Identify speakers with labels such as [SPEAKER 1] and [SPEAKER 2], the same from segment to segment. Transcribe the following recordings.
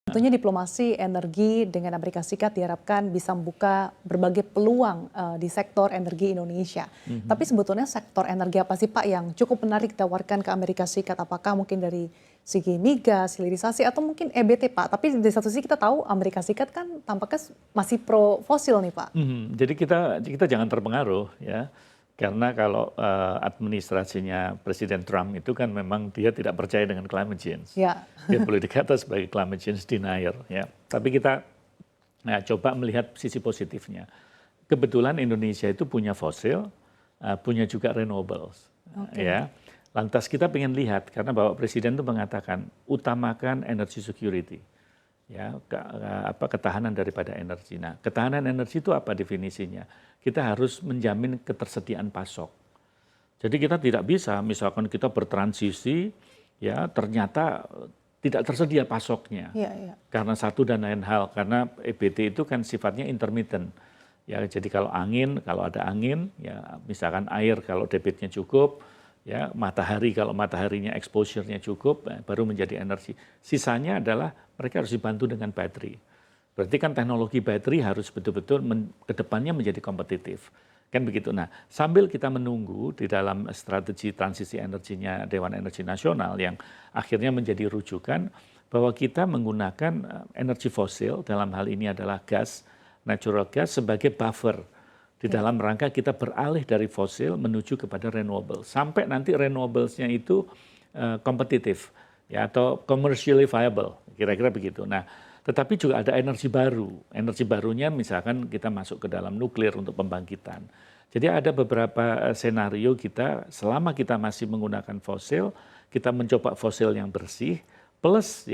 [SPEAKER 1] Tentunya diplomasi energi dengan Amerika Serikat diharapkan bisa membuka berbagai peluang di sektor energi Indonesia. Tapi sebetulnya sektor energi apa sih Pak yang cukup menarik ditawarkan ke Amerika Serikat? Apakah mungkin dari segi migas, hilirisasi atau mungkin EBT Pak? Tapi di satu sisi kita tahu Amerika Serikat kan tampaknya masih pro fosil nih Pak.
[SPEAKER 2] Jadi kita jangan terpengaruh ya. Karena kalau administrasinya Presiden Trump itu kan memang dia tidak percaya dengan climate change.
[SPEAKER 1] Ya.
[SPEAKER 2] Dia boleh dikata sebagai climate change denier. Ya. Tapi kita coba melihat sisi positifnya. Kebetulan Indonesia itu punya fosil, punya juga renewables. Ya. Lantas kita pengen lihat, karena Bapak Presiden itu mengatakan, utamakan energy security. Ya, ketahanan daripada energi. Nah, ketahanan energi itu apa definisinya? Kita harus menjamin ketersediaan pasok. Jadi kita tidak bisa, misalkan kita bertransisi, ya ternyata tidak tersedia pasoknya. Karena satu dan lain hal, karena EBT itu kan sifatnya intermittent. Ya, jadi kalau ada angin, ya misalkan air kalau debitnya cukup, ya matahari kalau mataharinya exposure-nya cukup, baru menjadi energi. Sisanya adalah mereka harus dibantu dengan baterai. Berarti kan teknologi baterai harus betul-betul ke depannya menjadi kompetitif. Kan begitu. Nah, sambil kita menunggu di dalam strategi transisi energinya Dewan Energi Nasional yang akhirnya menjadi rujukan bahwa kita menggunakan energi fosil, dalam hal ini adalah gas, natural gas sebagai buffer di dalam rangka kita beralih dari fosil menuju kepada renewable. Sampai nanti renewablesnya itu kompetitif ya, atau commercially viable, kira-kira begitu. Nah, tetapi juga ada energi baru. Energi barunya misalkan kita masuk ke dalam nuklir untuk pembangkitan. Jadi ada beberapa senario kita selama kita masih menggunakan fosil, kita mencoba fosil yang bersih, plus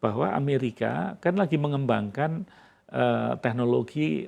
[SPEAKER 2] bahwa Amerika kan lagi mengembangkan teknologi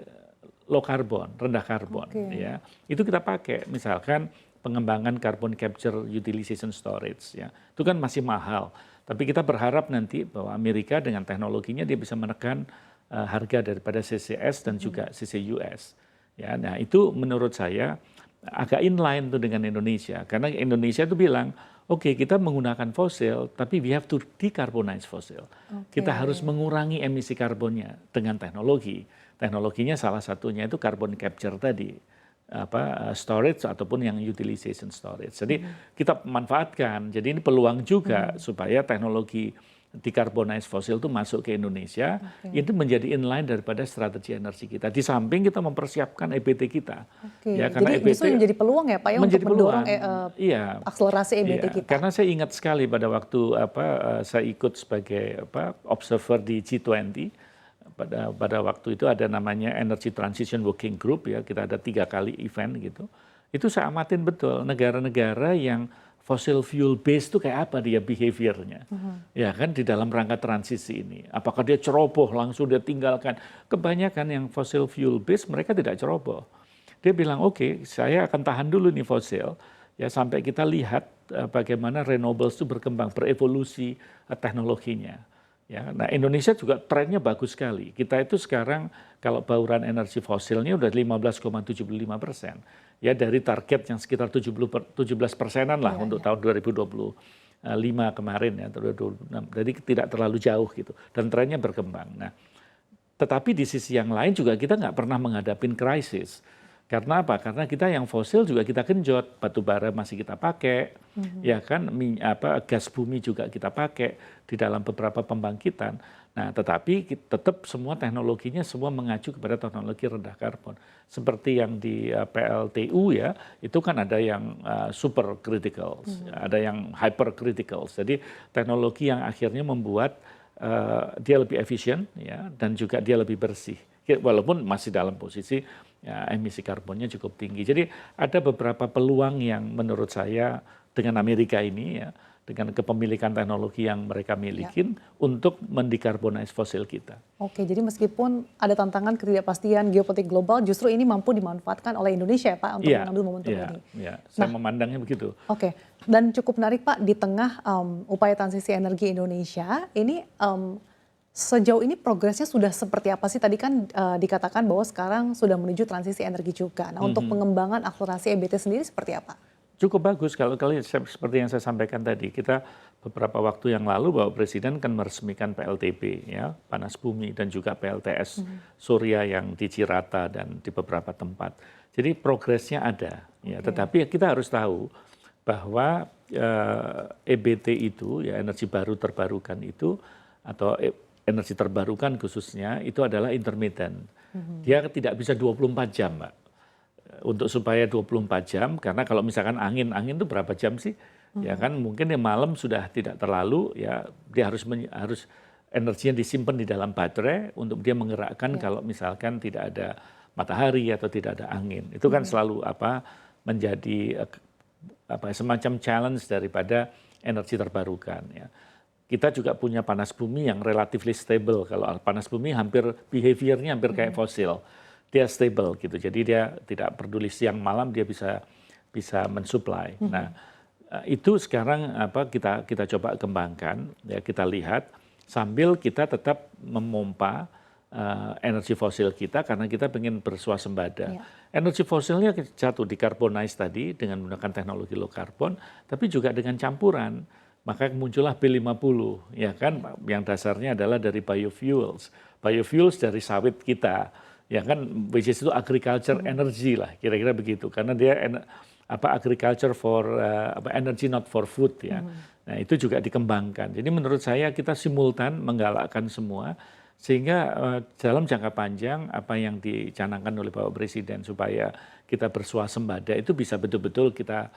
[SPEAKER 2] low carbon, rendah karbon. Ya. Itu kita pakai, misalkan pengembangan carbon capture utilization storage. Ya. Itu kan masih mahal. Tapi kita berharap nanti bahwa Amerika dengan teknologinya dia bisa menekan harga daripada CCS dan juga CCUS. Ya, nah itu menurut saya agak inline tuh dengan Indonesia. Karena Indonesia itu bilang, oke, kita menggunakan fosil, tapi we have to decarbonize fosil. Kita harus mengurangi emisi karbonnya dengan teknologi. Teknologinya salah satunya itu carbon capture tadi. Storage ataupun yang utilization storage. Jadi kita manfaatkan. Jadi ini peluang juga supaya teknologi decarbonize fosil itu masuk ke Indonesia. Itu menjadi inline daripada strategi energi kita. Di samping kita mempersiapkan EBT kita.
[SPEAKER 1] Ya, karena jadi EBT justru menjadi peluang ya Pak ya untuk mendorong akselerasi EBT kita.
[SPEAKER 2] Karena saya ingat sekali pada waktu saya ikut sebagai observer di G20. Pada waktu itu ada namanya Energy Transition Working Group ya, kita ada 3 kali event gitu. Itu saya amatin betul negara-negara yang fossil fuel based itu kayak apa dia behaviornya. Ya kan di dalam rangka transisi ini. Apakah dia ceroboh langsung dia tinggalkan. Kebanyakan yang fossil fuel based mereka tidak ceroboh. Dia bilang oke, saya akan tahan dulu nih fosil ya sampai kita lihat bagaimana renewables itu berkembang, berevolusi teknologinya. Ya, nah Indonesia juga trennya bagus sekali. Kita itu sekarang kalau bauran energi fosilnya udah 15,75%. Ya dari target yang sekitar 17%-an lah untuk tahun 2025 kemarin ya, 2026. Jadi tidak terlalu jauh gitu. Dan trennya berkembang. Nah, tetapi di sisi yang lain juga kita nggak pernah menghadapin krisis. Karena apa? Karena kita yang fosil juga kita genjot, batu bara masih kita pakai, ya kan, gas bumi juga kita pakai di dalam beberapa pembangkitan. Nah, tetapi tetap semua teknologinya semua mengacu kepada teknologi rendah karbon. Seperti yang di PLTU ya, itu kan ada yang super critical, ada yang hyper critical. Jadi teknologi yang akhirnya membuat dia lebih efisien, ya, dan juga dia lebih bersih. Walaupun masih dalam posisi ya, emisi karbonnya cukup tinggi. Jadi ada beberapa peluang yang menurut saya dengan Amerika ini ya, dengan kepemilikan teknologi yang mereka milikin untuk mendekarbonize fosil kita.
[SPEAKER 1] Oke, jadi meskipun ada tantangan ketidakpastian geopolitik global, justru ini mampu dimanfaatkan oleh Indonesia ya Pak untuk mengambil momentum ini.
[SPEAKER 2] Iya, saya memandangnya begitu.
[SPEAKER 1] Oke, dan cukup menarik Pak di tengah upaya transisi energi Indonesia ini. Sejauh ini progresnya sudah seperti apa sih? Tadi kan dikatakan bahwa sekarang sudah menuju transisi energi juga. Nah, untuk pengembangan akselerasi EBT sendiri seperti apa?
[SPEAKER 2] Cukup bagus kalau seperti yang saya sampaikan tadi, kita beberapa waktu yang lalu Bapak Presiden kan meresmikan PLTB ya, panas bumi, dan juga PLTS surya yang di Cirata dan di beberapa tempat. Jadi progresnya ada ya, tetapi kita harus tahu bahwa EBT itu ya, energi baru terbarukan itu, atau energi terbarukan khususnya itu adalah intermittent. Dia tidak bisa 24 jam, Mbak. Untuk supaya 24 jam, karena kalau misalkan angin itu berapa jam sih? Ya kan mungkin di malam sudah tidak terlalu, ya dia harus energinya disimpan di dalam baterai untuk dia menggerakkan kalau misalkan tidak ada matahari atau tidak ada angin. Itu kan selalu menjadi semacam challenge daripada energi terbarukan ya. Kita juga punya panas bumi yang relatively stable. Kalau panas bumi behaviornya hampir kayak fosil. Dia stable gitu. Jadi dia tidak peduli siang malam, dia bisa mensuplai. Nah, itu sekarang kita coba kembangkan ya, kita lihat sambil kita tetap memompa energi fosil kita karena kita ingin bersuasembada. Energi fosilnya jatuh decarbonize tadi dengan menggunakan teknologi low carbon, tapi juga dengan campuran. Maka muncullah B50 ya kan, yang dasarnya adalah dari biofuels. Biofuels dari sawit kita. Ya kan, which is itu agriculture energy lah, kira-kira begitu. Karena dia agriculture for energy not for food ya. Nah itu juga dikembangkan. Jadi menurut saya kita simultan menggalakkan semua sehingga dalam jangka panjang apa yang dicanangkan oleh Bapak Presiden supaya kita bersuasembada itu bisa betul-betul kita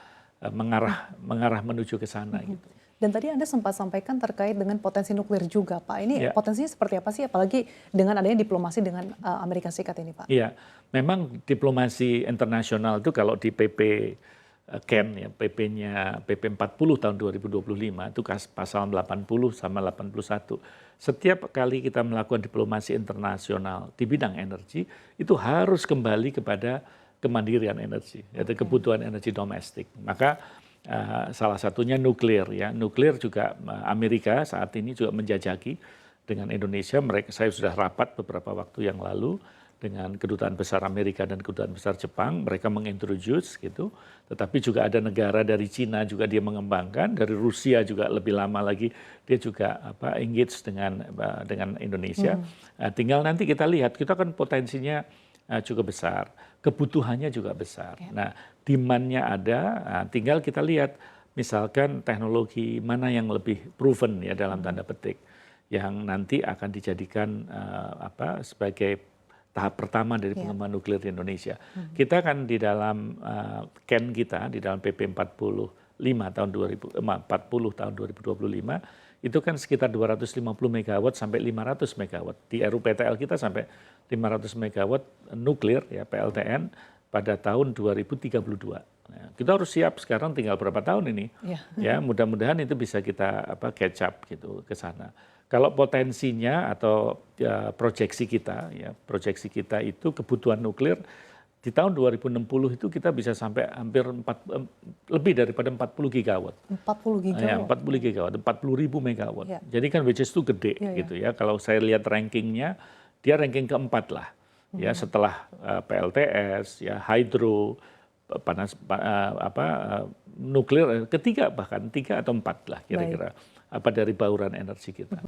[SPEAKER 2] mengarah menuju ke sana gitu.
[SPEAKER 1] Dan tadi Anda sempat sampaikan terkait dengan potensi nuklir juga, Pak. Ini potensinya seperti apa sih, apalagi dengan adanya diplomasi dengan Amerika Serikat ini, Pak?
[SPEAKER 2] Iya, memang diplomasi internasional itu kalau di PP Ken ya, PP 40 tahun 2025 itu pasal 80 sama 81. Setiap kali kita melakukan diplomasi internasional di bidang energi itu harus kembali kepada kemandirian energi, yaitu kebutuhan energi domestik. Maka salah satunya nuklir ya. Nuklir juga Amerika saat ini juga menjajaki dengan Indonesia. Saya sudah rapat beberapa waktu yang lalu dengan Kedutaan Besar Amerika dan Kedutaan Besar Jepang. Mereka mengintroduce gitu. Tetapi juga ada negara dari Cina juga dia mengembangkan, dari Rusia juga lebih lama lagi dia juga engage dengan Indonesia. Tinggal nanti kita lihat, kita kan potensinya cukup besar, kebutuhannya juga besar. Nah, demand-nya ada, tinggal kita lihat misalkan teknologi mana yang lebih proven ya dalam tanda petik, yang nanti akan dijadikan sebagai tahap pertama dari pengembangan nuklir di Indonesia. Kita kan di dalam Ken kita, di dalam PP 40 tahun 2025, itu kan sekitar 250 megawatt sampai 500 megawatt. Di RUPTL kita sampai 500 megawatt nuklir ya PLTN pada tahun 2032. Nah, kita harus siap sekarang, tinggal berapa tahun ini. Ya, mudah-mudahan itu bisa kita catch up gitu ke sana. Kalau potensinya atau proyeksi kita itu kebutuhan nuklir di tahun 2060 itu kita bisa sampai hampir lebih daripada 40 gigawatt.
[SPEAKER 1] 40 gigawatt.
[SPEAKER 2] Ya, 40 gigawatt, 40.000 megawatt. Jadi kan which is itu gede gitu ya. Kalau saya lihat rankingnya, dia ranking keempat lah. Ya, setelah PLTS, ya hydro, nuklir, ketiga bahkan 3 atau 4 lah kira-kira dari bauran energi kita.